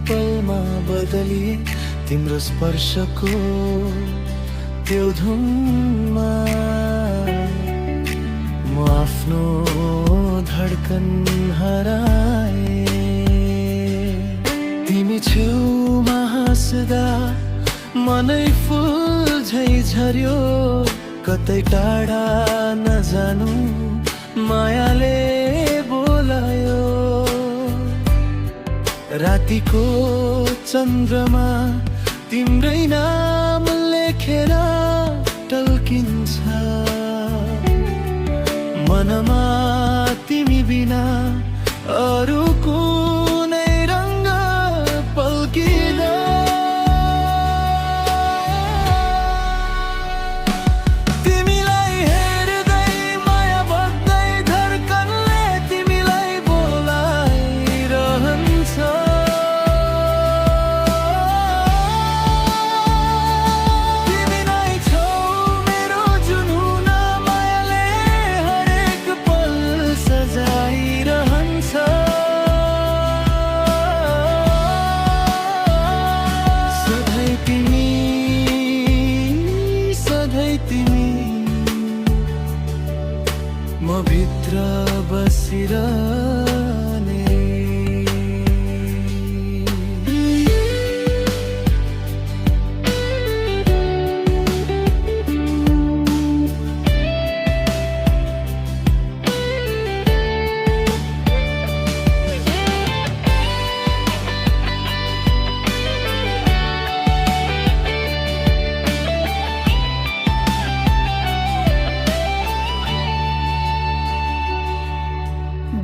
पलमा बदलिए तिम्रो स्पर्शको त्यो धुनमा म आफ्नो धड्कन हराए। तिमी छेउमा हाँस्दा मनै फुल झै झर्यो, कतै टाढा नजानु मायाले बोलायो। रातिको चन्द्रमा तिम्रै नाम लेखेर टल्किन्छ, मनमा तिमी बिना अरू कुनै रङ्ग पल्किँदा। तिमीलाई हेर्दै माया बग्दै धड्कनले तिमीलाई बोलाइरहन्छ। तिमी नै छौ मेरो जुनून, मायाले हरेक पल सजाइरहन्छ। सधैँ तिमी, सधैँ तिमी म भित्र बसिरहने।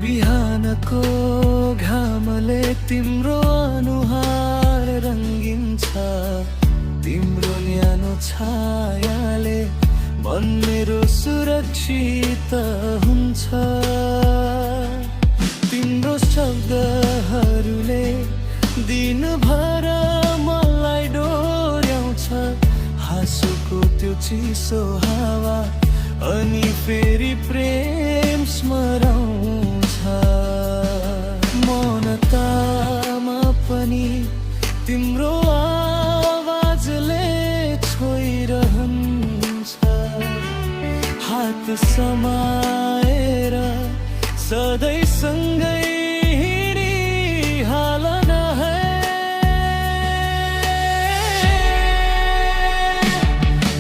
बिहानको घामले तिम्रो अनुहार रङ्गिन्छ, तिम्रो न्यानो छायाले मन मेरो सुरक्षित हुन्छ। तिम्रो शब्दहरूले दिनभर मलाई डोर्याउँछ, हाँसोको त्यो चिसो हावा अनि फेरि प्रेम स्मराउँछ। मौनतामा पनि तिम्रो आवाजले छोइरहन्छ, हात समाएर सधैँ सँगै हिँडिहालन है।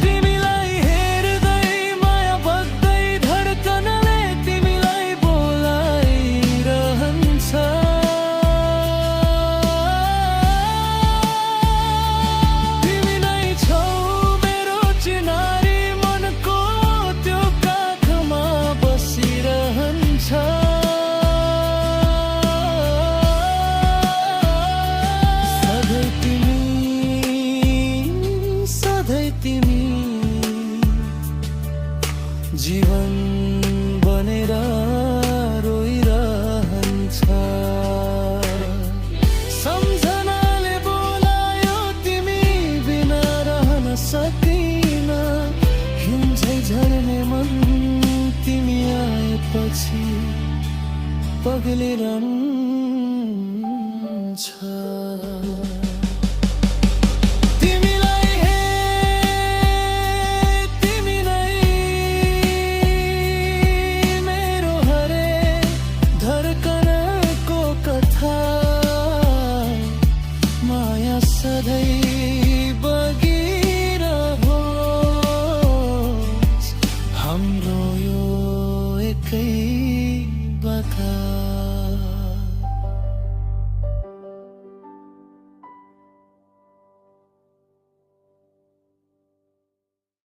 तिमीलाई हेर्दै माया बग्दै धड्कनले तिमीलाई बोलाइरहन्छ। तिमी नै छौ मेरो चिनारी, मनको त्यो काखमा बसिरहन्छ। सधैँ तिमी, सधैँ तिमी जीवन बनेर रोइरहन्छ। सम्झनाले बोलायो तिमी बिना रहन सकिन, हिउँझै झर्ने मन तिमी आएपछि पग्लिरहन्छ। तिमी नै मेरो हरेक धड्कनको कथा, माया सधैँ बगिरहोस् हाम्रो यो एकै